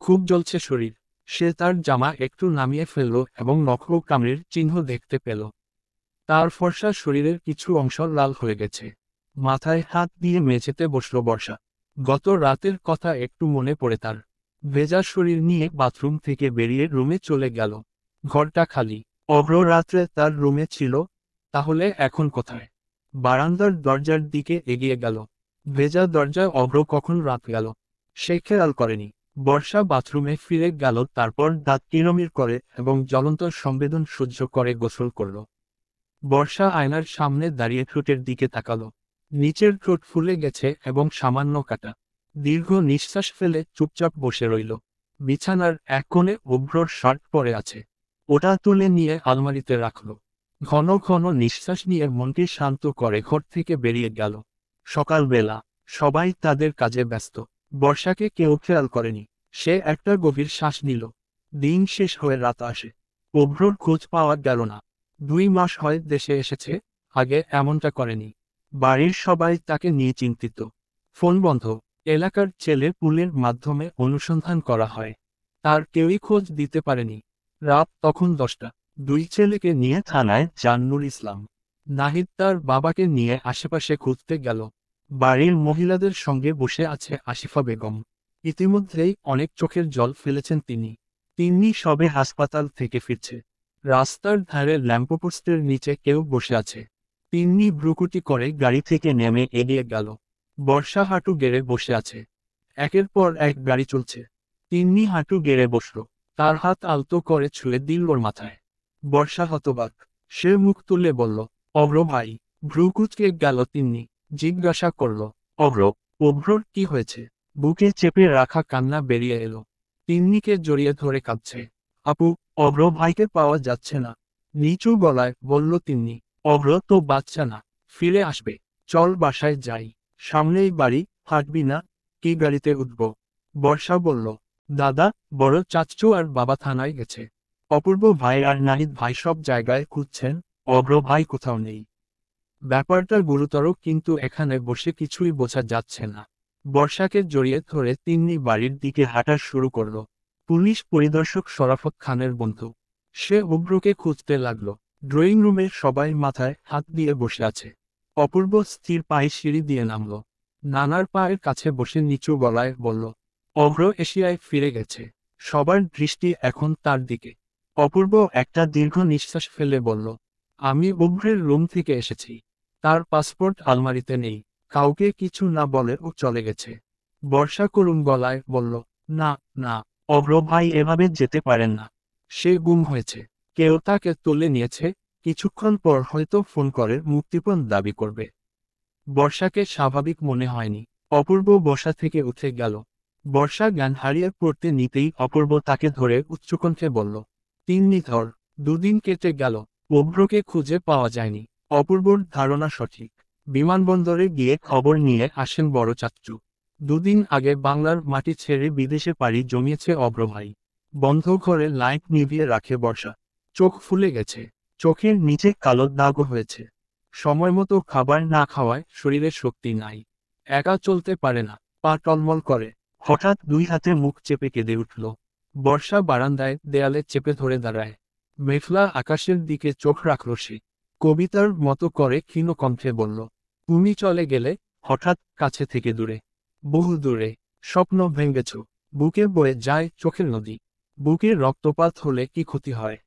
খুব জ্বলছে শরীর। সে তার জামা একটু নামিয়ে ফেলল এবং নখ ও কামড়ের চিহ্ন দেখতে পেল। তার ফর্সা শরীরের কিছু অংশ লাল হয়ে গেছে। মাথায় হাত দিয়ে মেঝেতে বসল বর্ষা। গত রাতের কথা একটু মনে পড়ে তার। ভেজা শরীর নিয়ে বাথরুম থেকে বেরিয়ে রুমে চলে গেল। ঘরটা খালি। অভ্র রাত্রে তার রুমে ছিল, তাহলে এখন কোথায়? বারান্দার দরজার দিকে এগিয়ে গেল। ভেজা দরজায় অভ্র কখন রাত গেল সে খেয়াল করেনি। বর্ষা বাথরুমে ফিরে গেল, তারপর দাঁত কিরমির করে এবং জ্বলন্ত সংবেদন সহ্য করে গোসল করল। বর্ষা আয়নার সামনে দাঁড়িয়ে ঠোঁটের দিকে তাকালো। নিচের ঠোঁট ফুলে গেছে এবং সামান্য কাটা। দীর্ঘ নিঃশ্বাস ফেলে চুপচাপ বসে রইল। বিছানার এক কোণে অভ্রর শার্ট পরে আছে। ওটা তুলে নিয়ে আলমারিতে রাখল। ঘন ঘন নিঃশ্বাস নিয়ে মনকে শান্ত করে ঘর থেকে বেরিয়ে গেল। সকালবেলা। সবাই তাদের কাজে ব্যস্ত। বর্ষাকে কেউ খেয়াল করেনি। সে একটা গভীর শ্বাস নিল। দিন শেষ হয়ে রাত আসে। অভ্রর খোঁজ পাওয়া গেল না। 2 মাস হয় দেশে এসেছে, আগে এমনটা করেনি। বাড়ির সবাই তাকে নিয়ে চিন্তিত। ফোন বন্ধ। এলাকার ছেলে পুলের মাধ্যমে অনুসন্ধান করা হয়। তার কেউই খোঁজ দিতে পারেনি। রাত তখন 10টা। 2 ছেলেকে নিয়ে থানায় যান নুর ইসলাম। নাহিদ তার বাবাকে নিয়ে আশেপাশে খুঁজতে গেল। বাড়ির মহিলাদের সঙ্গে বসে আছে আসিফা বেগম। ইতিমধ্যেই অনেক চোখের জল ফেলেছেন তিনি। তিন্নি সবে হাসপাতাল থেকে ফিরছে। রাস্তার ধারে ল্যাম্পপোস্টের নিচে কেউ বসে আছে। তিন্নি ভ্রুকুটি করে গাড়ি থেকে নেমে এগিয়ে গেল। বর্ষা হাঁটু গেড়ে বসে আছে। একের পর এক গাড়ি চলছে। তিন্নি হাঁটু গেড়ে বসল। তার হাত আলতো করে ছুঁয়ে দিল ওর মাথায়। বর্ষা হতবাক। সে মুখ তুলে বলল, অভ্র ভাই। ভ্রু কুঁচকে গেল তিন্নি। জিজ্ঞাসা করল, অভ্র, অভ্রর কি হয়েছে? বুকে চেপে রাখা কান্না বেরিয়ে এলো। তিন্নিকে জড়িয়ে ধরে কাঁদছে। আপু, অভ্র ভাইকে পাওয়া যাচ্ছে না। নিচু গলায় বলল তিন্নি। অভ্র তো বাচ্চা না, ফিরে আসবে। চল বাসায় যাই। সামনেই বাড়ি, হাঁটবি না? কি গাড়িতে উঠব? বর্ষা বলল, দাদা, বড় চাচু আর বাবা থানায় গেছে। অপূর্ব ভাই আর নাহিদ ভাই সব জায়গায় খুঁজছেন, অভ্র ভাই কোথাও নেই। ব্যাপারটা গুরুতর, কিন্তু এখানে বসে কিছুই বোঝা যাচ্ছে না। বর্ষাকে জড়িয়ে ধরে তিন্নি বাড়ির দিকে হাঁটা শুরু করল। পুলিশ পরিদর্শক শরাফত খানের বন্ধু। সে অভ্রকে খুঁজতে লাগল। ড্রয়িং রুমের সবাই মাথায় হাত দিয়ে বসে আছে। অপূর্ব স্থির পায়ে সিঁড়ি দিয়ে নামল। নানার পায়ের কাছে বসে নিচু গলায় বলল, অভ্র এশিয়ায় ফিরে গেছে। সবার দৃষ্টি এখন তার দিকে। অপূর্ব একটা দীর্ঘ নিঃশ্বাস ফেলে বলল, আমি অভ্রের রুম থেকে এসেছি। তার পাসপোর্ট আলমারিতে নেই। কাউকে কিছু না বলে ও চলে গেছে। বর্ষা করুণ গলায় বলল, না, না, অভ্র ভাই এভাবে যেতে পারেন না। সে গুম হয়েছে। কেউ তাকে তুলে নিয়েছে। কিছুক্ষণ পর হয়তো ফোন করে মুক্তিপণ দাবি করবে। বর্ষাকে স্বাভাবিক মনে হয়নি। অপূর্ব বসা থেকে উঠে গেল। বর্ষা জ্ঞান হারিয়ে পড়তে নিতেই অপূর্ব তাকে ধরে উচ্চকণ্ঠে বলল, তিন্নি ধর। 2 দিন কেটে গেল। অভ্রকে খুঁজে পাওয়া যায়নি। অপূর্বর ধারণা সঠিক। বিমানবন্দরে গিয়ে খবর নিয়ে আসেন বড় চাচ্চু। 2 দিন আগে বাংলার মাটি ছেড়ে বিদেশে পাড়ি জমিয়েছে অভ্র ভাই। বন্ধ ঘরে লাইট নিভিয়ে রাখে বর্ষা। চোখ ফুলে গেছে। চোখের নিচে কালো দাগও হয়েছে। সময়মতো খাবার না খাওয়ায় শরীরে শক্তি নাই। একা চলতে পারে না। পা টলমল করে। হঠাৎ 2 হাতে মুখ চেপে কেঁদে উঠল। বর্ষা বারান্দায় দেয়ালে চেপে ধরে দাঁড়ায়। মেঘলা আকাশের দিকে চোখ রাখল সে। কবিতার মতো করে ক্ষীণ কণ্ঠে বলল, তুমি চলে গেলে, হঠাৎ কাছে থেকে দূরে। বহু দূরে। স্বপ্ন ভেঙেছ। বুকে বয়ে যায় চোখের নদী। বুকে রক্তপাত হলে কি ক্ষতি হয়?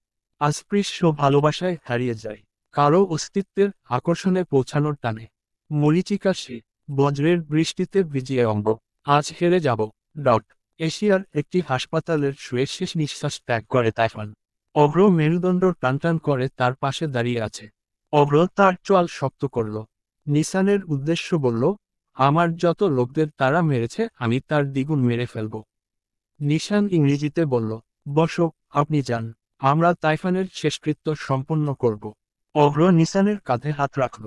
অস্পৃশ্য ভালোবাসায় হারিয়ে যায়। কারো অস্তিত্বের আকর্ষণে পৌঁছানোর টানে। মরীচিকা সে। বজ্রের বৃষ্টিতে ভিজিয়ে অঙ্গ। আজ হেরে যাব। ডট। এশিয়ার একটি হাসপাতালের শুয়ে শেষ নিঃশ্বাস ত্যাগ করে তাইফান। অভ্র মেরুদণ্ড টানটান করে তার পাশে দাঁড়িয়ে আছে। অভ্র তার চোয়াল শক্ত করল। নিসানের উদ্দেশ্য বলল, আমার যত লোকদের তারা মেরেছে আমি তার দ্বিগুণ মেরে ফেলব। নিশান ইংরেজিতে বলল, বসো, আপনি যান। আমরা তাইফানের শেষকৃত্য সম্পন্ন করব। অভ্র নিসানের কাঁধে হাত রাখল।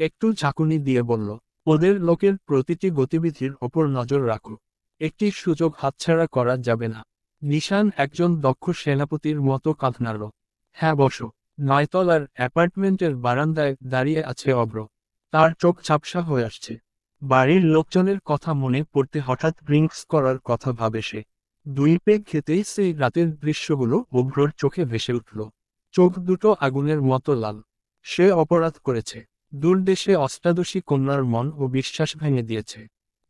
একটু ঝাঁকুনি দিয়ে বলল, ওদের লোকের প্রতিটি গতিবিধির ওপর নজর রাখো। একটি সুযোগ হাতছাড়া করা যাবে না। নিশান একজন দক্ষ সেনাপতির মতো কাঁধ নাড়ল। হ্যাঁ বসো। 9তলার অ্যাপার্টমেন্টের বারান্দায় দাঁড়িয়ে আছে অভ্র। তার চোখ ঝাপসা হয়ে আসছে। বাড়ির লোকজনের কথা মনে পড়তে হঠাৎ ড্রিঙ্কস করার কথা ভাবে সে। 2 পেগ খেতেই সেই রাতের দৃশ্যগুলো অভ্রর চোখে ভেসে উঠল। চোখ দুটো আগুনের মতো লাল। সে অপরাধ করেছে। দূরদেশে অষ্টাদশী কন্যার মন ও বিশ্বাস ভেঙে দিয়েছে।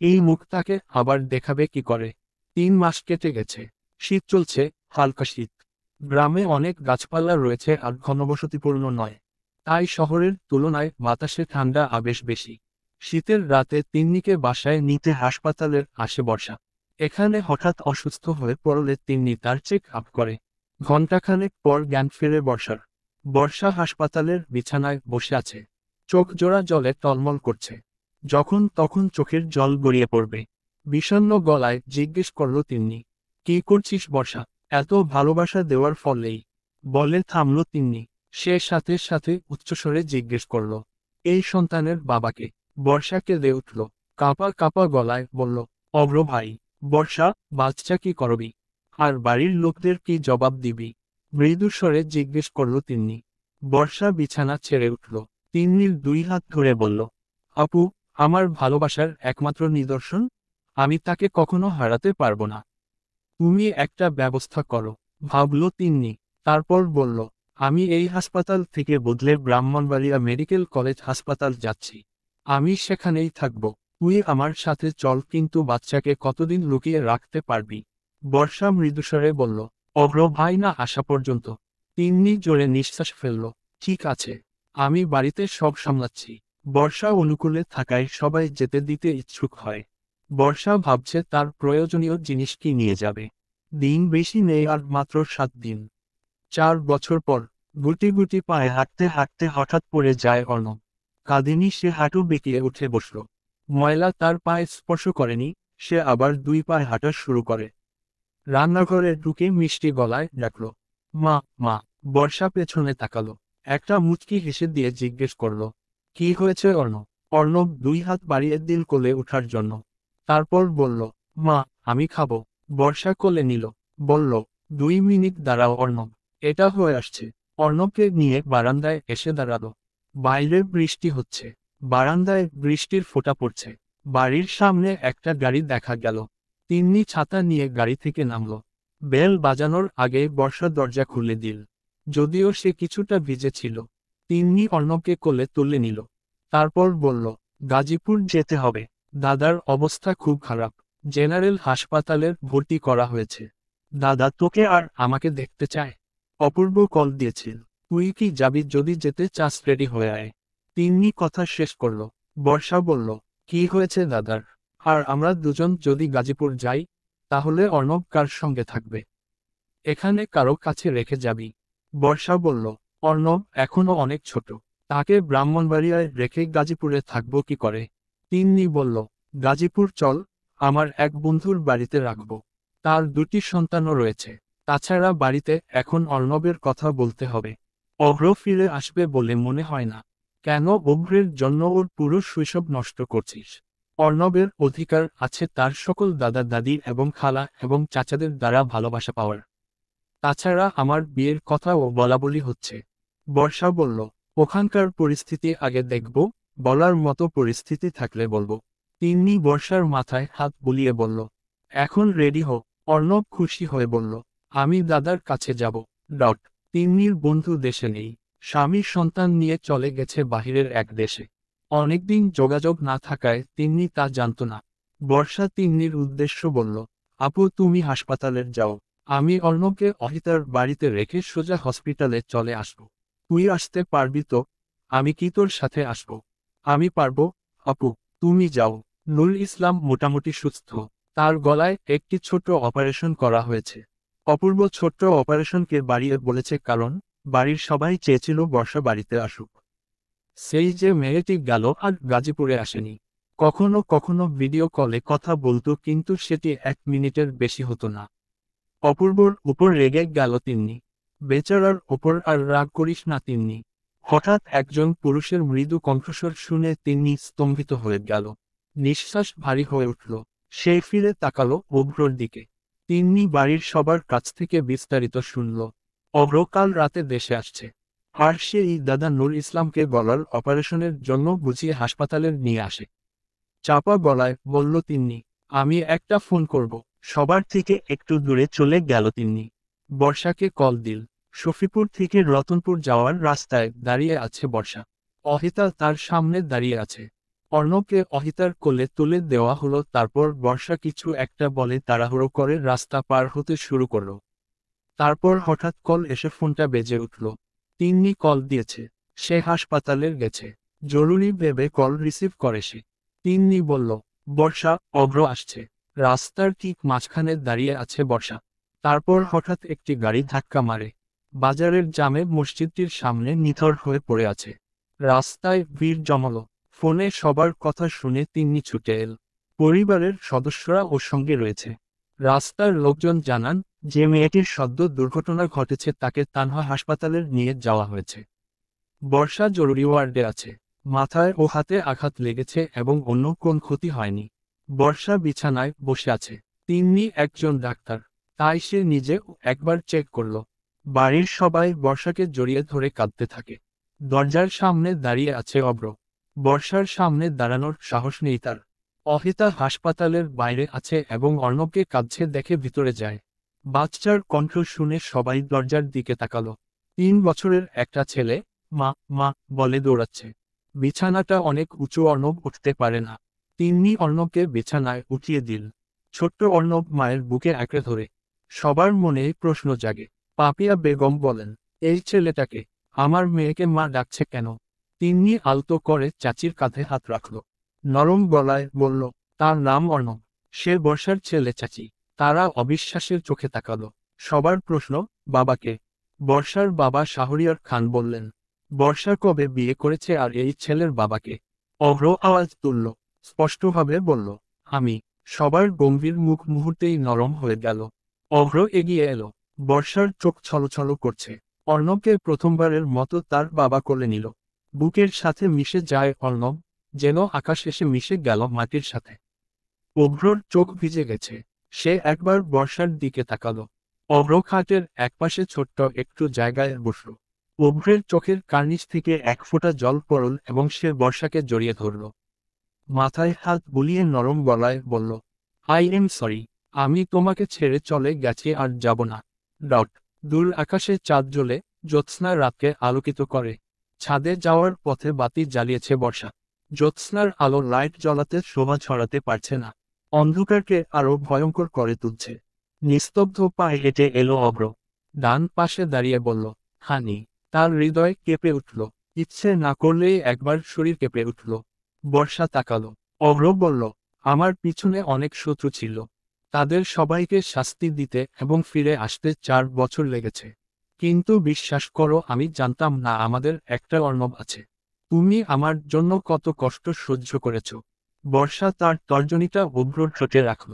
এই মুখ তাকে আবার দেখাবে কি করে? 3 মাস কেটে গেছে। শীত চলছে, হালকা শীত। গ্রামে অনেক গাছপালা রয়েছে আর ঘনবসতিপূর্ণ নয়। তাই শহরের তুলনায় বাতাসে ঠান্ডা আবেশ বেশি। শীতের রাতে তিন্নিকে বাসায় নিতে হাসপাতালের আসে বর্ষা। এখানে হঠাৎ অসুস্থ হয়ে পড়লে তিন্নি তার চেক আপ করে। ঘণ্টাখানেক পর জ্ঞান ফেরে বর্ষার। বর্ষা হাসপাতালের বিছানায় বসে আছে। চোখ জোড়া জলে টলমল করছে। যখন তখন চোখের জল গড়িয়ে পড়বে। বিষণ্ণ গলায় জিজ্ঞেস করল তিন্নি, কি করছিস বর্ষা? এত ভালোবাসা দেওয়ার ফলেই। বলে থামল তিন্নি। সে সাথে সাথে উচ্চস্বরে জিজ্ঞেস করল, এই সন্তানের বাবাকে? বর্ষা কেঁদে উঠল। কাঁপা কাঁপা গলায় বলল, অভ্র ভাই। বর্ষা, বাচ্চা কি করবি? আর বাড়ির লোকদের কি জবাব দিবি? মৃদু স্বরে জিজ্ঞেস করল তিন্নি। বর্ষা বিছানা ছেড়ে উঠল। তিন্নির দুই হাত ধরে বলল, আপু, আমার ভালোবাসার একমাত্র নিদর্শন, আমি তাকে কখনো হারাতে পারবো না। তুমি একটা ব্যবস্থা করো। ভাবল তিন্নি। তারপর বলল, আমি এই হাসপাতাল থেকে বদলে ব্রাহ্মণবাড়িয়া মেডিকেল কলেজ হাসপাতাল যাচ্ছি। আমি সেখানেই থাকব। তুই আমার সাথে চল, কিন্তু বাচ্চাকে কতদিন লুকিয়ে রাখতে পারবি? বর্ষা মৃদুস্বরে বলল, অগ্র ভাই না আসা পর্যন্ত। তিন্নি জোরে নিঃশ্বাস ফেলল। ঠিক আছে, আমি বাড়িতে সব সামলাচ্ছি। বর্ষা অনুকূলে থাকায় সবাই যেতে দিতে ইচ্ছুক হয়। বর্ষা ভাবছে তার প্রয়োজনীয় জিনিস কি নিয়ে যাবে। দিন বেশি নেই, আর মাত্র 7 দিন। 4 বছর পর। গুটি গুটি পায়ে হাঁটতে হাঁটতে হঠাৎ পড়ে যায় অর্ণব। কাঁদিনি, সে হাঁটু বেঁকিয়ে উঠে বসল। ময়লা তার পায়ে স্পর্শ করেনি। সে আবার 2 পায়ে হাঁটা শুরু করে। রান্নাঘরে ঢুকে মিষ্টি গলায় ডাকল, মা, মা। বর্ষা পেছনে তাকালো। একটা মুচকি হেসে দিয়ে জিজ্ঞেস করল, কি হয়েছে অর্ণব? অর্ণব 2 হাত বাড়িয়ে দিল কোলে ওঠার জন্য। তারপর বলল, মা, আমি খাবো। বর্ষা কোলে নিল। বলল, 2 মিনিট দাঁড়াও অর্ণব, এটা হয়ে আসছে। অর্ণবকে নিয়ে বারান্দায় এসে দাঁড়ালো। বাইরে বৃষ্টি হচ্ছে। বারান্দায় বৃষ্টির ফোঁটা পড়ছে। বাড়ির সামনে একটা গাড়ি দেখা গেল। তিন্নি ছাতা নিয়ে গাড়ি থেকে নামল। বেল বাজানোর আগে বর্ষা দরজা খুলে দিল। যদিও সে কিছুটা ভিজে ছিল। তিন্নি অর্ণবকে কোলে তুলে নিল। তারপর বলল, গাজীপুর যেতে হবে। দাদার অবস্থা খুব খারাপ। জেনারেল হাসপাতালের ভর্তি করা হয়েছে। দাদা তোকে আর আমাকে দেখতে চায়। অপূর্ব কল দিয়েছিল। তুই কি যাবি? যদি যেতে চাস রেডি হয়ে আয়। তিন্নি কথা শেষ করল। বর্ষা বলল, কি হয়েছে দাদার? আর আমরা দুজন যদি গাজীপুর যাই, তাহলে অর্ণব কার সঙ্গে থাকবে? এখানে কারো কাছে রেখে যাবি? বর্ষা বলল, অর্ণব এখনো অনেক ছোট। তাকে ব্রাহ্মণবাড়িয়ায় রেখে গাজীপুরে থাকব কি করে? তিন্নি বলল, গাজীপুর চল, আমার এক বন্ধুর বাড়িতে রাখব। তার 2টি সন্তানও রয়েছে। তাছাড়া বাড়িতে এখন অর্ণবের কথা বলতে হবে। অভ্র ফিরে আসবে বলে মনে হয় না। কেন অভ্রের জন্য ওর পুরো শৈশব নষ্ট করছিস? অর্ণবের অধিকার আছে তার সকল দাদা দাদি এবং খালা এবং চাচাদের দ্বারা ভালোবাসা পাওয়ার। তাছাড়া আমার বিয়ের কথাও বলাবলি হচ্ছে। বর্ষা বলল, ওখানকার পরিস্থিতি আগে দেখব, বলার মতো পরিস্থিতি থাকলে বলবো। তিন্নি বর্ষার মাথায় হাত বুলিয়ে বলল, এখন রেডি হো। অর্ণব খুশি হয়ে বলল, আমি দাদার কাছে যাব। ডট। তিন্নির বন্ধু দেশে নেই। স্বামীর সন্তান নিয়ে চলে গেছে বাহিরের এক দেশে। অনেকদিন যোগাযোগ না থাকায় তিন্নি তা জানত না। বর্ষা তিন্নির উদ্দেশ্য বলল, আপু তুমি হাসপাতালের যাও। আমি অর্ণবকে অহিতার বাড়িতে রেখে সোজা হসপিটালে চলে আসব। তুই আসতে পারবি তো? আমি কি তোর সাথে আসব? আমি পারবো আপু, তুমি যাও। নুরুল ইসলাম মোটামুটি সুস্থ। তার গলায় একটি ছোট অপারেশন করা হয়েছে। অপূর্ব ছোট্ট অপারেশনকে বাড়িয়ে বলেছে, কারণ বাড়ির সবাই চেয়েছিল বর্ষা বাড়িতে আসুক। সেই যে মেয়েটি গেল আর গাজীপুরে আসেনি। কখনো কখনো ভিডিও কলে কথা বলতো, কিন্তু সেটি 1 মিনিটের বেশি হতো না। অপূর্বর উপর রেগে গেল তিন্নি। বেচারার ওপর আর রাগ করিস না তিন্নি। হঠাৎ একজন পুরুষের মৃদু কণ্ঠস্বর শুনে তিন্নি স্তম্ভিত হয়ে গেল। নিঃশ্বাস ভারী হয়ে উঠল। সে ফিরে তাকালো অভ্রর দিকে। তিন্নি বাড়ির সবার কাছ থেকে বিস্তারিত শুনল। অভ্র কাল রাতে দেশে আসছে। আর সেই দাদা নূর ইসলামকে গলার অপারেশনের জন্য বুঝিয়ে হাসপাতালে নিয়ে আসে। চাপা গলায় বলল তিন্নি, আমি একটা ফোন করব। সবার থেকে একটু দূরে চলে গেল তিন্নি। বর্ষাকে কল দিল। শফিপুর থেকে রতনপুর যাওয়ার রাস্তায় দাঁড়িয়ে আছে বর্ষা। অহিতা তার সামনে দাঁড়িয়ে আছে। অর্ণবকে অহিতার কোলে তুলে দেওয়া হলো। তারপর বর্ষা কিছু একটা বলে তাড়াহুড়ো করে রাস্তা পার হতে শুরু করল। তারপর হঠাৎ কল এসে ফোনটা বেজে উঠল। তিন্নি কল দিয়েছে। সে হাসপাতালের গেছে। জরুরি ভেবে কল রিসিভ করে সে। তিন্নি বলল, বর্ষা, অভ্র আসছে। রাস্তার ঠিক মাঝখানে দাঁড়িয়ে আছে বর্ষা। তারপর হঠাৎ একটি গাড়ি ধাক্কা মারে। বাজারের জামে মসজিদটির সামনে নিথর হয়ে পড়ে আছে। রাস্তায় ভিড় জমালো। ফোনে সবার কথা শুনে তিন্নি ছুটে এল। পরিবারের সদস্যরা ওর সঙ্গে রয়েছে। রাস্তার লোকজন জানান, যে মেয়েটির সদ্য দুর্ঘটনা ঘটেছে তাকে তানহা হাসপাতালে নিয়ে যাওয়া হয়েছে। বর্ষা জরুরি ওয়ার্ডে আছে। মাথায় ও হাতে আঘাত লেগেছে এবং অন্য কোন ক্ষতি হয়নি। বর্ষা বিছানায় বসে আছে। তিন্নি একজন ডাক্তার। তাই সে নিজেও একবার চেক করল। বাড়ির সবাই বর্ষাকে জড়িয়ে ধরে কাঁদতে থাকে। দরজার সামনে দাঁড়িয়ে আছে অভ্র। বর্ষার সামনে দাঁড়ানোর সাহস নেই তার। অহিতা হাসপাতালের বাইরে আছে এবং অর্ণবকে কাঁদছে দেখে ভিতরে যায়। বাচ্চার কণ্ঠ শুনে সবাই দরজার দিকে তাকালো। 3 বছরের একটা ছেলে মা মা বলে দৌড়াচ্ছে। বিছানাটা অনেক উঁচু, অর্ণব উঠতে পারে না। তিন্নি অর্ণবকে বিছানায় উঠিয়ে দিল। ছোট্ট অর্ণব মায়ের বুকে আঁকড়ে ধরে। সবার মনে প্রশ্ন জাগে। পাপিয়া বেগম বলেন, এই ছেলেটাকে, আমার মেয়েকে মা ডাকছে কেন? তিন্নি আলতো করে চাচির কাঁধে হাত রাখল। নরম গলায় বলল, তার নাম অর্ণব। সে বর্ষার ছেলে চাচি। তারা অবিশ্বাসের চোখে তাকালো। সবার প্রশ্ন, বাবাকে? বর্ষার বাবা শাহরিয়ার খান বললেন, বর্ষা কবে বিয়ে করেছে আর এই ছেলের বাবাকে? অভ্র আওয়াজ তুলল, স্পষ্টভাবে বলল, আমি। সবার গম্ভীর মুখ মুহূর্তেই নরম হয়ে গেল। অভ্র এগিয়ে এলো। বর্ষার চোখ ছলছল করছে। অর্ণবকে প্রথমবারের মতো তার বাবা কোলে নিল। বুকের সাথে মিশে যায় অর্ণব, যেন আকাশ এসে মিশে গেল মাটির সাথে। অভ্রর চোখ ভিজে গেছে। সে একবার বর্ষার দিকে তাকালো। অভ্র খাটের একপাশে ছোট্ট একটু জায়গায় বসল। অভ্রের চোখের কার্নিশ থেকে এক ফোঁটা জল পড়ল এবং সে বর্ষাকে জড়িয়ে ধরল। মাথায় হাত বুলিয়ে নরম গলায় বলল, আই এম সরি। আমি তোমাকে ছেড়ে চলে গেছি আর যাব না। ডট। দূর আকাশে চাঁদ জ্বলে জ্যোৎস্নার রাতকে আলোকিত করে। ছাদে যাওয়ার পথে বাতি জ্বালিয়েছে বর্ষা। জ্যোৎস্নার আলো লাইট জ্বলাতে শোভা ছড়াতে পারছে না, অন্ধকারকে আরো ভয়ঙ্কর করে তুলছে। নিস্তব্ধ পায়ে হেঁটে এলো অভ্র। ডান পাশে দাঁড়িয়ে বলল, হানি। তার হৃদয় কেঁপে উঠল। ইচ্ছে না করলেই একবার শরীর কেঁপে উঠল। বর্ষা তাকালো। অভ্র বলল, আমার পিছনে অনেক শত্রু ছিল। তাদের সবাইকে শাস্তি দিতে এবং ফিরে আসতে 4 বছর লেগেছে। কিন্তু বিশ্বাস করো, আমি জানতাম না আমাদের একটা অর্ণব আছে। তুমি আমার জন্য কত কষ্ট সহ্য করেছ। বর্ষা তার তর্জনীটা অভ্রর ঠোঁটে রাখল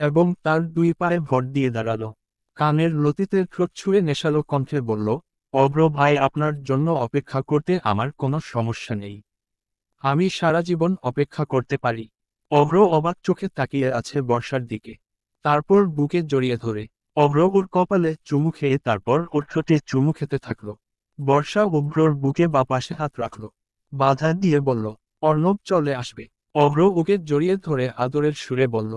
এবং তার 2 পায়ে ভর দিয়ে দাঁড়ালো। কানের লতিতে ঠোঁট ছুঁয়ে নেশালো কণ্ঠে বলল, অভ্র ভাই, আপনার জন্য অপেক্ষা করতে আমার কোনো সমস্যা নেই। আমি সারা জীবন অপেক্ষা করতে পারি। অভ্র অবাক চোখে তাকিয়ে আছে বর্ষার দিকে। তারপর বুকে জড়িয়ে ধরে অভ্র ওর কপালে চুমু খেয়ে তারপর ওর ঠোঁটে চুমু খেতে থাকল। বর্ষা অভ্রর বুকে বা পাশে হাত রাখল। বাধা দিয়ে বলল, অর্ণব চলে আসবে। অভ্র ওকে জড়িয়ে ধরে আদরের সুরে বলল,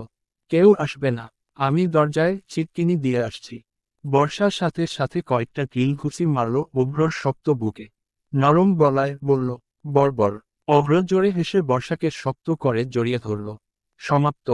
কেউ আসবে না, আমি দরজায় ছিটকিনি দিয়ে আসছি। বর্ষার সাথে সাথে কয়েকটা কিল ঘুষি মারল অভ্রর শক্ত বুকে। নরম গলায় বলল, বর্বর। অভ্র জোরে হেসে বর্ষাকে শক্ত করে জড়িয়ে ধরল। সমাপ্ত।